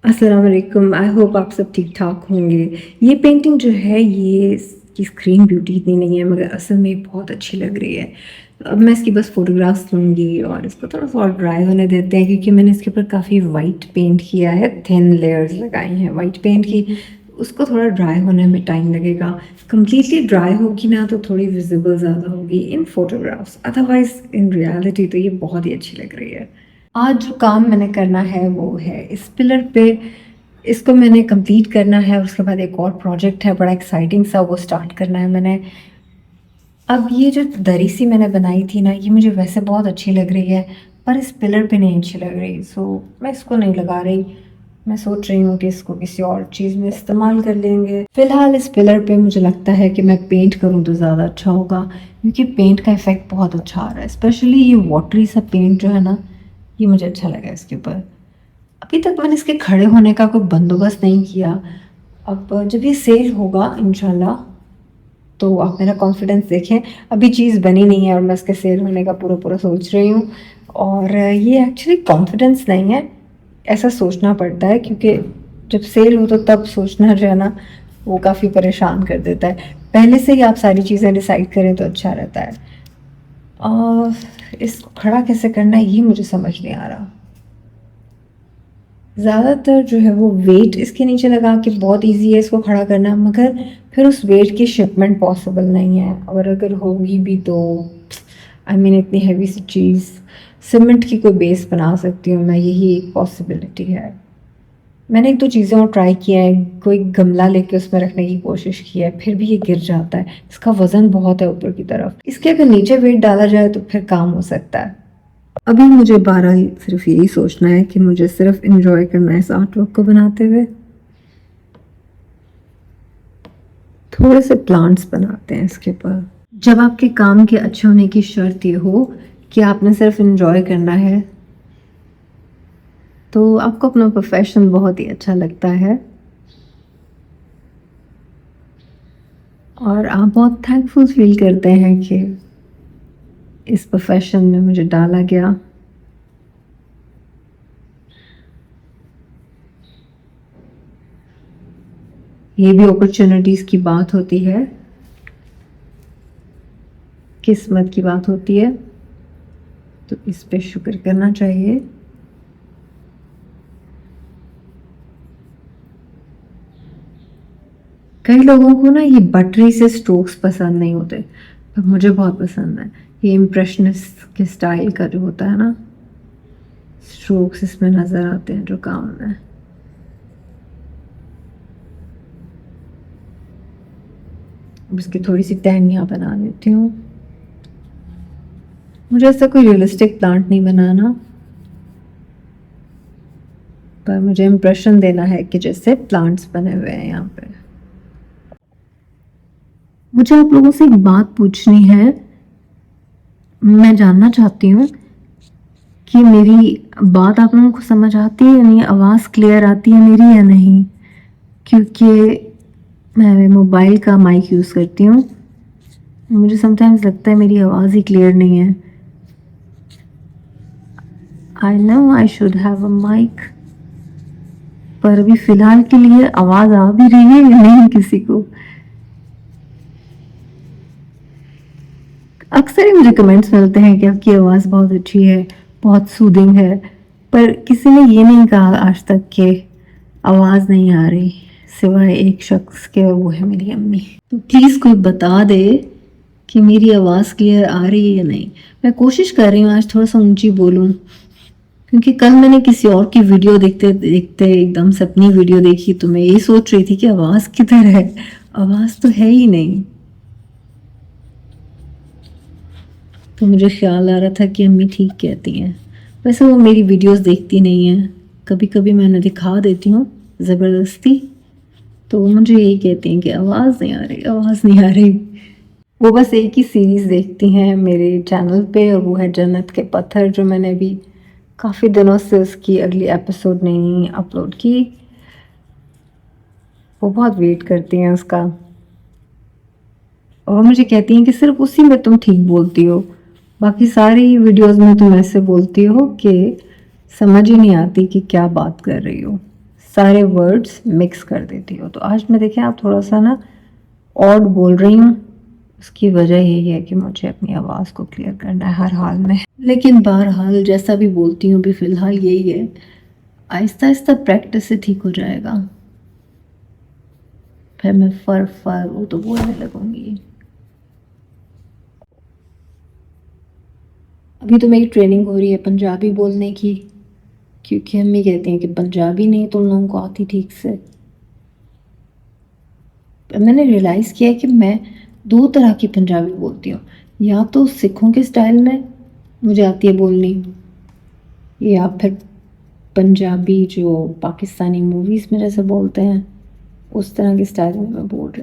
अस्सलाम वालेकुम। I hope आप सब ठीक ठाक होंगे। ये पेंटिंग जो है ये इसकी स्क्रीन ब्यूटी इतनी नहीं है मगर असल में बहुत अच्छी लग रही है। अब मैं इसकी बस फ़ोटोग्राफ्स लूँगी और इसको थोड़ा सा और ड्राई होने देते हैं क्योंकि मैंने इसके ऊपर काफ़ी वाइट पेंट किया है, थिन लेयर्स लगाई हैं वाइट पेंट की। उसको थोड़ा ड्राई होने में टाइम लगेगा। कम्प्लीटली ड्राई होगी ना तो थोड़ी विजिबल ज़्यादा होगी इन फोटोग्राफ्स, अदरवाइज़ इन रियलिटी तो ये बहुत ही अच्छी लग रही है। आज जो काम मैंने करना है वो है इस पिलर पे, इसको मैंने कंप्लीट करना है और उसके बाद एक और प्रोजेक्ट है बड़ा एक्साइटिंग सा, वो स्टार्ट करना है मैंने। अब ये जो दरी सी मैंने बनाई थी ना, ये मुझे वैसे बहुत अच्छी लग रही है पर इस पिलर पे नहीं अच्छी लग रही, सो मैं इसको नहीं लगा रही। मैं सोच रही हूँ कि इसको किसी और चीज़ में इस्तेमाल कर लेंगे। फ़िलहाल इस पिलर पे मुझे लगता है कि मैं पेंट करूँ तो ज़्यादा अच्छा होगा क्योंकि पेंट का इफ़ेक्ट बहुत अच्छा आ रहा है। स्पेशली ये वाटरी सा पेंट जो है ना, ये मुझे अच्छा लगा इसके ऊपर। अभी तक मैंने इसके खड़े होने का कोई बंदोबस्त नहीं किया। अब जब ये सेल होगा इंशाल्लाह तो आप मेरा कॉन्फिडेंस देखें। अभी चीज़ बनी नहीं है और मैं इसके सेल होने का पूरा पूरा सोच रही हूँ। और ये एक्चुअली कॉन्फिडेंस नहीं है, ऐसा सोचना पड़ता है क्योंकि जब सेल हो तो तब सोचना जो है ना वो काफ़ी परेशान कर देता है। पहले से ही आप सारी चीज़ें डिसाइड करें तो अच्छा रहता है। और इसको खड़ा कैसे करना है ये मुझे समझ नहीं आ रहा। ज़्यादातर जो है वो वेट इसके नीचे लगा के बहुत इजी है इसको खड़ा करना, मगर फिर उस वेट की शिपमेंट पॉसिबल नहीं है और अगर होगी भी तो आई मीन इतनी हैवी सी चीज़ सीमेंट की कोई बेस बना सकती हूँ मैं, यही एक पॉसिबिलिटी है। मैंने एक दो चीज़ें और ट्राई किया है, कोई गमला लेके उसमें रखने की कोशिश की है फिर भी ये गिर जाता है, इसका वज़न बहुत है ऊपर की तरफ। इसके अगर नीचे वेट डाला जाए तो फिर काम हो सकता है। अभी मुझे 12 सिर्फ यही सोचना है कि मुझे सिर्फ इंजॉय करना है इस आर्ट वर्क को बनाते हुए। थोड़े से प्लांट्स बनाते हैं इसके ऊपर। जब आपके काम के अच्छे होने की शर्त ये हो कि आपने सिर्फ इंजॉय करना है तो आपको अपना प्रोफेशन बहुत ही अच्छा लगता है और आप बहुत थैंकफुल फील करते हैं कि इस प्रोफेशन में मुझे डाला गया। ये भी अपॉर्चुनिटीज़ की बात होती है, किस्मत की बात होती है, तो इस पे शुक्र करना चाहिए। कई लोगों को ना ये बटरी से स्ट्रोक्स पसंद नहीं होते पर मुझे बहुत पसंद है। ये इम्प्रेशनिस्ट के स्टाइल का जो होता है ना, स्ट्रोक्स इसमें नज़र आते हैं जो काम में। उसकी थोड़ी सी टहनियाँ बना लेती हूँ। मुझे ऐसा कोई रियलिस्टिक प्लांट नहीं बनाना पर मुझे इम्प्रेशन देना है कि जैसे प्लांट्स बने हुए हैं यहाँ पे। मुझे आप लोगों से एक बात पूछनी है। मैं जानना चाहती हूँ कि मेरी बात आप लोगों को समझ आती है या नहीं, आवाज़ क्लियर आती है मेरी या नहीं, क्योंकि मैं मोबाइल का माइक यूज़ करती हूँ। मुझे समटाइम्स लगता है मेरी आवाज़ ही क्लियर नहीं है। I know I should have a mic, पर अभी फ़िलहाल के लिए आवाज़ आ भी रही है या नहीं किसी को। अक्सर ही मुझे कमेंट्स मिलते हैं कि आपकी आवाज़ बहुत अच्छी है, बहुत सूदिंग है, पर किसी ने ये नहीं कहा आज तक कि आवाज़ नहीं आ रही, सिवाय एक शख्स के, वो है मेरी अम्मी। तो प्लीज़ कोई बता दे कि मेरी आवाज़ क्लियर आ रही है या नहीं। मैं कोशिश कर रही हूँ आज थोड़ा सा ऊंची बोलूँ क्योंकि कल मैंने किसी और की वीडियो देखते देखते एकदम से अपनी वीडियो देखी तो मैं यही सोच रही थी कि आवाज़ किधर है, आवाज़ तो है ही नहीं। तो मुझे ख्याल आ रहा था कि अम्मी ठीक कहती हैं। वैसे वो मेरी वीडियोस देखती नहीं हैं, कभी कभी मैं उन्हें दिखा देती हूँ ज़बरदस्ती, तो वो मुझे यही कहती हैं कि आवाज़ नहीं आ रही, आवाज़ नहीं आ रही। वो बस एक ही सीरीज़ देखती हैं मेरे चैनल पे और वो है जन्नत के पत्थर, जो मैंने अभी काफ़ी दिनों से उसकी अगली एपिसोड नहीं अपलोड की। वो बहुत वेट करती हैं उसका और मुझे कहती हैं कि सिर्फ उसी में तुम ठीक बोलती हो, बाकी सारी वीडियोस में तुम ऐसे बोलती हो कि समझ ही नहीं आती कि क्या बात कर रही हो। सारे वर्ड्स मिक्स कर देती हो। तो आज मैं देखें आप थोड़ा सा ना ऑड बोल रही हूँ, उसकी वजह यही है कि मुझे अपनी आवाज़ को क्लियर करना है हर हाल में। लेकिन बहरहाल जैसा भी बोलती हूँ अभी फ़िलहाल यही है, आहिस्ता आहिस्ता प्रैक्टिस से ठीक हो जाएगा, फिर मैं फर फर वो तो बोलने लगूंगी। अभी तो मेरी ट्रेनिंग हो रही है पंजाबी बोलने की, क्योंकि अम्मी कहती हैं कि पंजाबी नहीं तुम लोगों को आती ठीक से। मैंने रियलाइज़ किया कि मैं दो तरह की पंजाबी बोलती हूँ, या तो सिखों के स्टाइल में मुझे आती है बोलनी, या फिर पंजाबी जो पाकिस्तानी मूवीज़ में जैसे बोलते हैं उस तरह के स्टाइल में मैं बोलती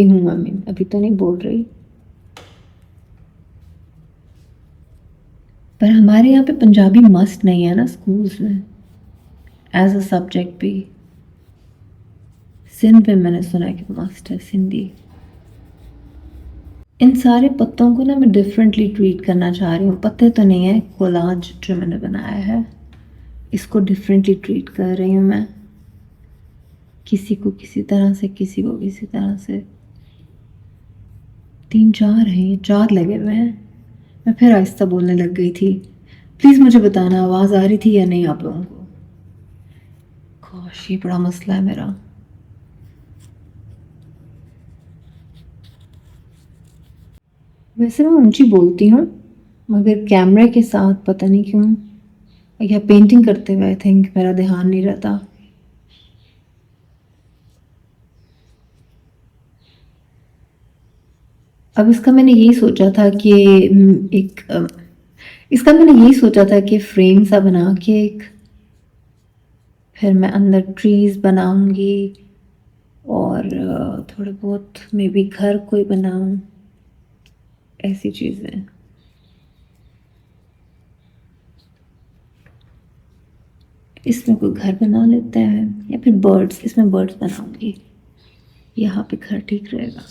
हूँ। मम्मी अभी तो नहीं बोल रही, पर हमारे यहाँ पे पंजाबी मस्ट नहीं है ना स्कूल्स में एज अ सब्जेक्ट भी। सिंध में मैंने सुना है कि मस्ट है सिंधी। इन सारे पत्तों को ना मैं डिफरेंटली ट्रीट करना चाह रही हूँ। पत्ते तो नहीं है, कोलाज जो मैंने बनाया है इसको डिफरेंटली ट्रीट कर रही हूँ मैं, किसी को किसी तरह से, किसी को किसी तरह से। 3-4 हैं, 4 लगे हुए हैं। मैं फिर आहिस्ता बोलने लग गई थी। प्लीज़ मुझे बताना आवाज़ आ रही थी या नहीं आप लोगों को। गोश ये बड़ा मसला है मेरा। वैसे मैं ऊंची बोलती हूँ, मगर कैमरे के साथ पता नहीं क्यों, या पेंटिंग करते हुए आई थिंक मेरा ध्यान नहीं रहता। अब इसका मैंने यही सोचा था कि इसका मैंने यही सोचा था कि फ्रेम सा बना के एक, फिर मैं अंदर ट्रीज बनाऊंगी और थोड़े बहुत मे बी घर कोई बनाऊं, ऐसी चीज़ें। इसमें कोई घर बना लेते हैं, या फिर बर्ड्स, इसमें बर्ड्स बनाऊंगी, यहाँ पे घर ठीक रहेगा।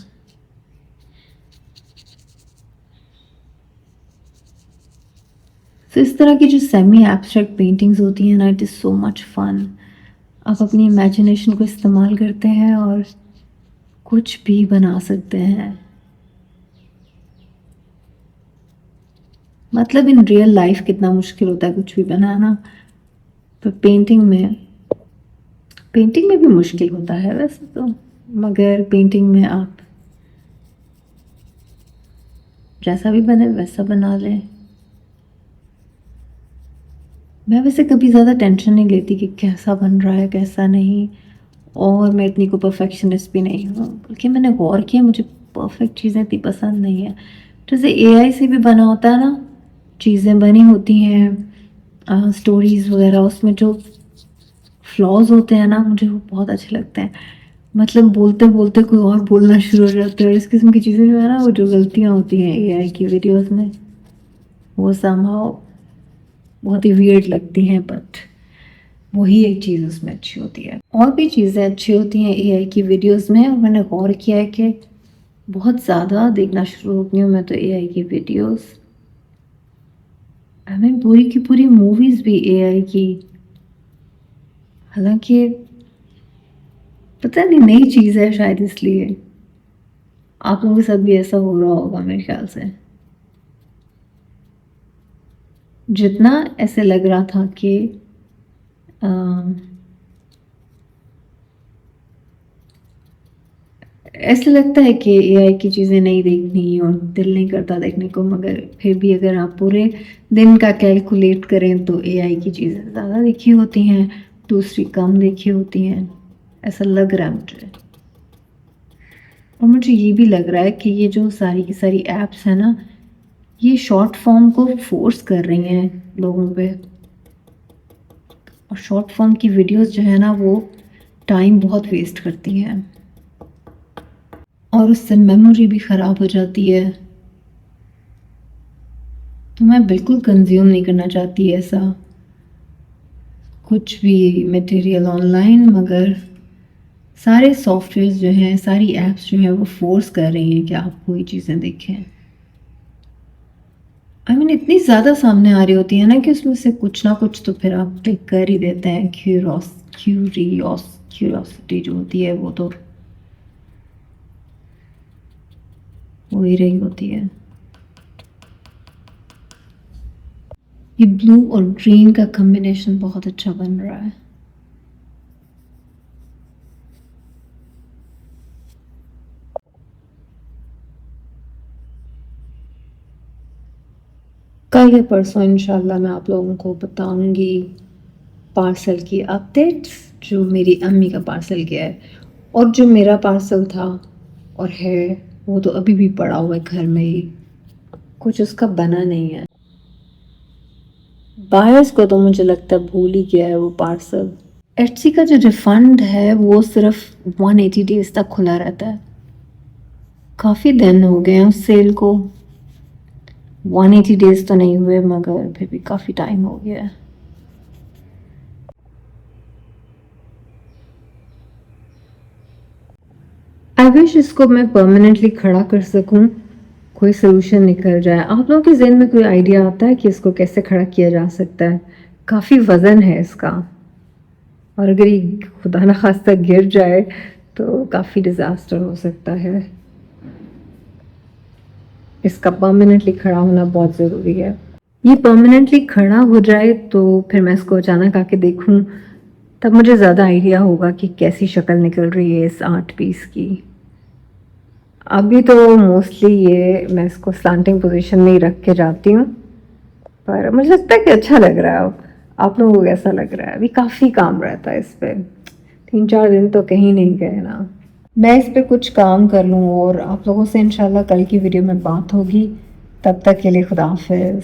तो इस तरह की जो सेमी एब्स्ट्रैक्ट पेंटिंग्स होती हैं ना, it is so much fun. आप अपनी इमेजिनेशन को इस्तेमाल करते हैं और कुछ भी बना सकते हैं। मतलब इन रियल लाइफ कितना मुश्किल होता है कुछ भी बनाना, तो पेंटिंग में भी मुश्किल होता है वैसे तो, मगर पेंटिंग में आप जैसा भी बने वैसा बना लें। मैं वैसे कभी ज़्यादा टेंशन नहीं लेती कि कैसा बन रहा है कैसा नहीं, और मैं इतनी को परफेक्शनिस्ट भी नहीं हूँ, बल्कि मैंने गौर किया मुझे परफेक्ट चीज़ें इतनी पसंद नहीं है। जैसे एआई से भी बना होता है ना, चीज़ें बनी होती हैं स्टोरीज़ वगैरह, उसमें जो फ्लॉज होते हैं ना मुझे वो बहुत अच्छे लगते हैं। मतलब बोलते बोलते कोई और बोलना शुरू हो जाता है, इस किस्म की चीज़ें जो है ना, वो जो गलतियाँ होती हैं एआई की वीडियोस में, वो समहाउ बहुत ही वियर्ड लगती हैं, बट वही एक चीज़ उसमें अच्छी होती है। और भी चीज़ें अच्छी होती हैं एआई की वीडियोस में, और मैंने गौर किया है कि बहुत ज़्यादा देखना शुरू हो गई हूँ मैं तो एआई की वीडियोस। आई मीन पूरी की पूरी मूवीज़ भी एआई की, हालांकि पता नहीं नई चीज़ है शायद इसलिए। आप लोगों के साथ भी ऐसा हो रहा होगा मेरे ख्याल से। जितना ऐसे लग रहा था कि ऐसे लगता है कि एआई की चीज़ें नहीं देखनी और दिल नहीं करता देखने को, मगर फिर भी अगर आप पूरे दिन का कैलकुलेट करें तो एआई की चीज़ें ज़्यादा देखी होती हैं, दूसरी कम देखी होती हैं, ऐसा लग रहा है मुझे। और मुझे ये भी लग रहा है कि ये जो सारी की सारी ऐप्स हैं ना, ये शॉर्ट फॉर्म को फोर्स कर रही हैं लोगों पे, और शॉर्ट फॉर्म की वीडियोस जो है ना वो टाइम बहुत वेस्ट करती हैं, और उससे मेमोरी भी ख़राब हो जाती है। तो मैं बिल्कुल कंज्यूम नहीं करना चाहती ऐसा कुछ भी मटेरियल ऑनलाइन, मगर सारे सॉफ्टवेयर जो हैं, सारी ऐप्स जो हैं वो फोर्स कर रही हैं कि आप कोई चीज़ें देखें। आई मीन इतनी ज़्यादा सामने आ रही होती है ना कि उसमें से कुछ ना कुछ तो फिर आप क्लिक कर ही देते हैं। क्यूरियोसिटी जो होती है वो तो हो ही रही होती है। ये ब्लू और ग्रीन का कॉम्बिनेशन बहुत अच्छा बन रहा है। कल या परसों इंशाल्लाह मैं आप लोगों को बताऊंगी पार्सल की अपडेट्स, जो मेरी अम्मी का पार्सल गया है और जो मेरा पार्सल था और है वो तो अभी भी पड़ा हुआ है घर में ही, कुछ उसका बना नहीं है। बायर्स को तो मुझे लगता है भूल ही गया है वो पार्सल। एट्सी का जो रिफंड है वो सिर्फ 180 डेज तक खुला रहता है। काफ़ी दिन हो गए हैं उस सेल को, 180 डेज तो नहीं हुए मगर फिर भी काफ़ी टाइम हो गया है। आई विश इसको मैं परमानेंटली खड़ा कर सकूं, कोई सोल्यूशन निकल जाए। आप लोगों के ज़हन में कोई आइडिया आता है कि इसको कैसे खड़ा किया जा सकता है? काफ़ी वज़न है इसका और अगर ये खुदा न खास्ता गिर जाए तो काफ़ी डिज़ास्टर हो सकता है। इसका परमानेंटली खड़ा होना बहुत ज़रूरी है। ये परमानेंटली खड़ा हो जाए तो फिर मैं इसको अचानक आके देखूं, तब मुझे ज़्यादा आइडिया होगा कि कैसी शक्ल निकल रही है इस आर्ट पीस की। अभी तो मोस्टली ये मैं इसको स्लैंटिंग पोजीशन में ही रख के जाती हूँ, पर मुझे लगता है कि अच्छा लग रहा है। अब आप लोगों को कैसा लग रहा है? अभी काफ़ी काम रहता है इस पे, 3-4 दिन तो कहीं नहीं गए ना। मैं इस पे कुछ काम कर लूँ और आप लोगों से इंशाल्लाह कल की वीडियो में बात होगी। तब तक के लिए खुदा हाफिज़।